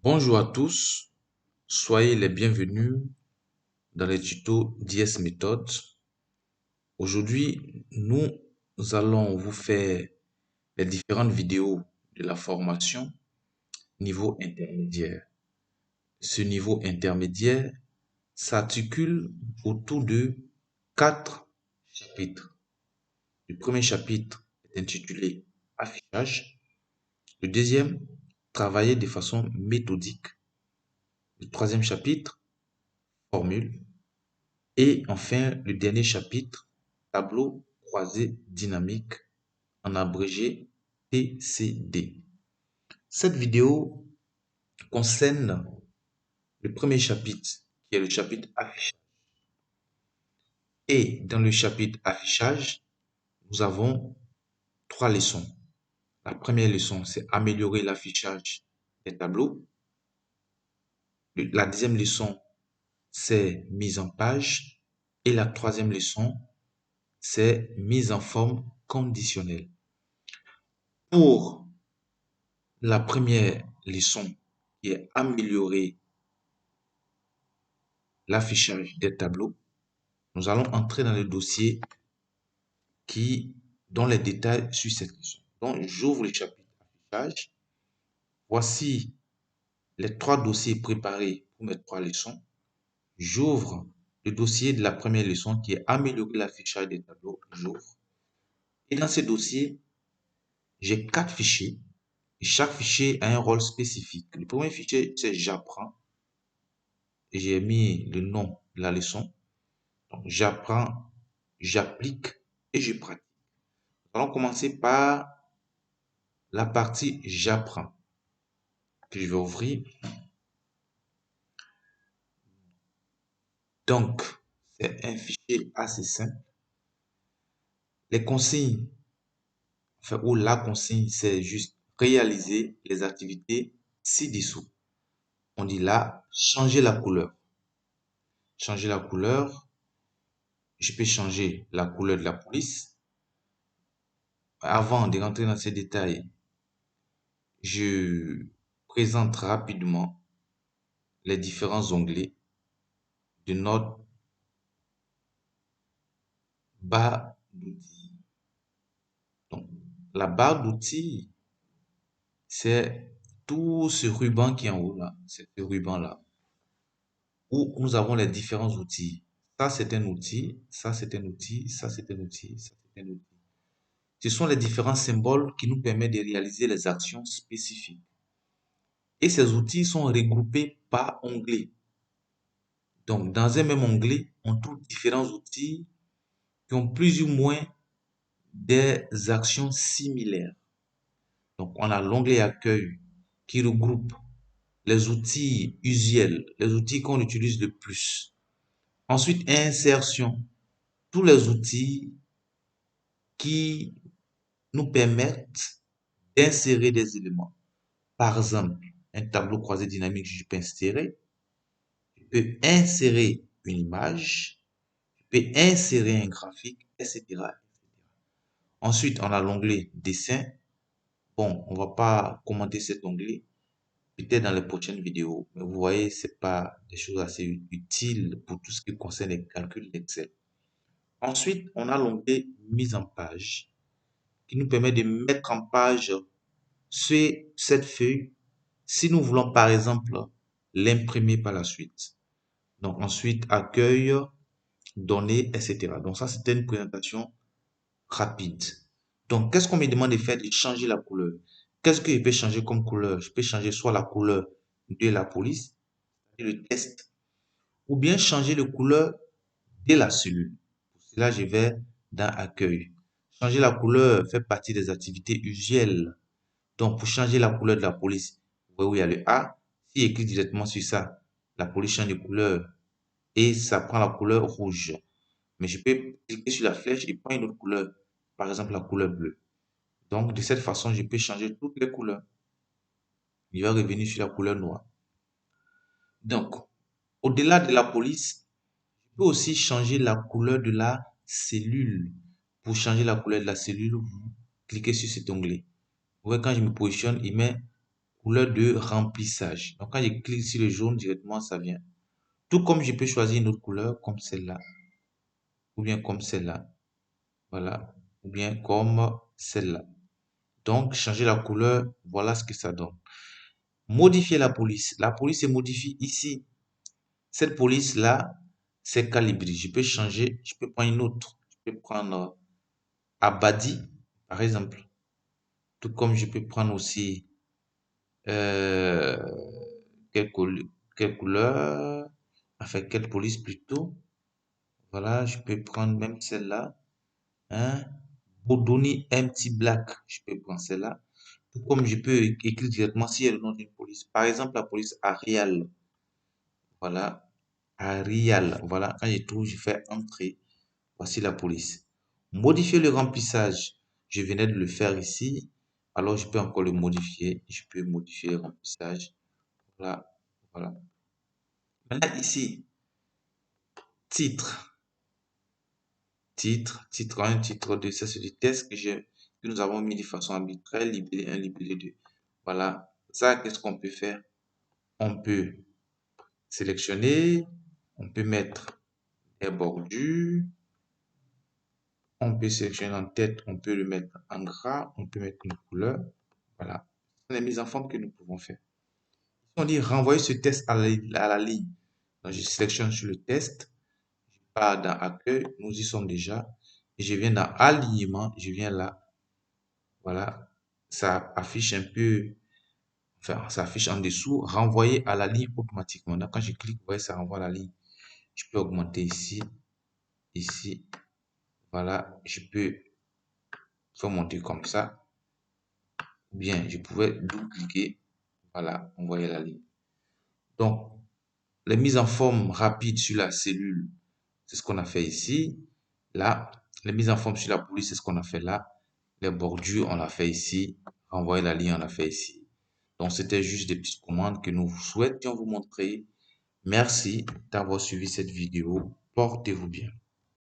Bonjour à tous, soyez les bienvenus dans les tutos d'IS Méthode. Aujourd'hui, nous allons vous faire les différentes vidéos de la formation niveau intermédiaire. Ce niveau intermédiaire s'articule autour de 4 chapitres. Le premier chapitre est intitulé Affichage. Le deuxième, Travailler de façon méthodique. Le troisième chapitre, Formule. Et enfin, le dernier chapitre, tableau croisé dynamique, en abrégé TCD. Cette vidéo concerne le premier chapitre, qui est le chapitre affichage. Et dans le chapitre affichage, nous avons 3 leçons. La première leçon, c'est améliorer l'affichage des tableaux. La deuxième leçon, c'est mise en page. Et la troisième leçon, c'est mise en forme conditionnelle. Pour la première leçon, qui est améliorer l'affichage des tableaux, nous allons entrer dans le dossier dont les détails sur cette leçon. Donc, j'ouvre le chapitre affichage. Voici les 3 dossiers préparés pour mes 3 leçons. J'ouvre le dossier de la première leçon qui est améliorer l'affichage des tableaux. J'ouvre. Et dans ce dossier, j'ai 4 fichiers. Et chaque fichier a un rôle spécifique. Le premier fichier, c'est j'apprends. Et j'ai mis le nom de la leçon. Donc, j'apprends, j'applique et je pratique. Nous allons commencer par la partie j'apprends. Puis je vais ouvrir. Donc, c'est un fichier assez simple. Les consignes, ou la consigne, c'est juste réaliser les activités ci-dessous. On dit là, changer la couleur. Changer la couleur. Je peux changer la couleur de la police. Avant de rentrer dans ces détails, je présente rapidement les différents onglets de notre barre d'outils. Donc, la barre d'outils, c'est tout ce ruban qui est en haut là, c'est ce ruban là, où nous avons les différents outils. Ça, c'est un outil, ça, c'est un outil, ça, c'est un outil, ça, c'est un outil. Ce sont les différents symboles qui nous permettent de réaliser les actions spécifiques. Et ces outils sont regroupés par onglet. Donc, dans un même onglet, on trouve différents outils qui ont plus ou moins des actions similaires. Donc, on a l'onglet accueil qui regroupe les outils usuels, les outils qu'on utilise le plus. Ensuite, insertion, tous les outils qui nous permettent d'insérer des éléments. Par exemple, un tableau croisé dynamique, je peux insérer. Je peux insérer une image. Je peux insérer un graphique, etc. Ensuite, on a l'onglet dessin. Bon, on va pas commenter cet onglet, peut-être dans les prochaines vidéos. Mais vous voyez, c'est pas des choses assez utiles pour tout ce qui concerne les calculs d'Excel. Ensuite, on a l'onglet mise en page qui nous permet de mettre en page cette feuille si nous voulons par exemple l'imprimer par la suite. Donc ensuite, accueil, données, etc. Donc ça, c'était une présentation rapide. Donc, qu'est-ce qu'on me demande de faire? De changer la couleur. Qu'est-ce que je peux changer comme couleur? Je peux changer soit la couleur de la police, le test, ou bien changer la couleur de la cellule. Pour cela, je vais dans accueil. Changer la couleur fait partie des activités usuelles. Donc, pour changer la couleur de la police, vous voyez où il y a le A. Si j'écris directement sur ça, la police change de couleur et ça prend la couleur rouge. Mais je peux cliquer sur la flèche et prendre une autre couleur, par exemple la couleur bleue. Donc, de cette façon, je peux changer toutes les couleurs. Il va revenir sur la couleur noire. Donc, au-delà de la police, je peux aussi changer la couleur de la cellule. Pour changer la couleur de la cellule, vous cliquez sur cet onglet. Vous voyez, quand je me positionne, il met couleur de remplissage. Donc, quand je clique sur le jaune, directement, ça vient. Tout comme je peux choisir une autre couleur, comme celle-là, ou bien comme celle-là. Voilà. Ou bien comme celle-là. Donc, changer la couleur, voilà ce que ça donne. Modifier la police. La police se modifie ici. Cette police-là, c'est calibré. Je peux changer, je peux prendre une autre. Je peux prendre Abadi, par exemple. Tout comme je peux prendre aussi euh, quelle, quelle couleur, enfin quelle police plutôt. Voilà, je peux prendre même celle-là. Hein? Bodoni Empty Black, je peux prendre celle-là. Tout comme je peux écrire directement s'il y a le nom d'une police. Par exemple, la police Arial. Voilà, Arial. Voilà, quand je trouve, je fais entrer. Voici la police. Modifier le remplissage. Je venais de le faire ici. Alors, je peux encore le modifier. Je peux modifier le remplissage. Voilà, voilà. Maintenant, ici, titre. Titre 1, titre 2. Ça, c'est du test que nous avons mis de façon arbitraire. Libellé 1, libellé 2. Voilà. Ça, qu'est-ce qu'on peut faire? On peut sélectionner. On peut mettre des bordures. On peut sélectionner en tête, on peut le mettre en gras, on peut mettre une couleur. Voilà. Ce sont les mises en forme que nous pouvons faire. Si on dit renvoyer ce test à la ligne, donc je sélectionne sur le test, je pars dans accueil, nous y sommes déjà, et je viens dans alignement, je viens là, voilà, ça affiche un peu, enfin, ça affiche en dessous, renvoyer à la ligne automatiquement. Donc quand je clique, vous voyez, ça renvoie à la ligne. Je peux augmenter ici, ici, voilà, je peux faire monter comme ça. Bien, je pouvais double-cliquer. Voilà, on voyait la ligne. Donc, les mises en forme rapides sur la cellule, c'est ce qu'on a fait ici. Là, les mises en forme sur la police, c'est ce qu'on a fait là. Les bordures, on l'a fait ici. Renvoyer la ligne, on l'a fait ici. Donc, c'était juste des petites commandes que nous souhaitions vous montrer. Merci d'avoir suivi cette vidéo. Portez-vous bien.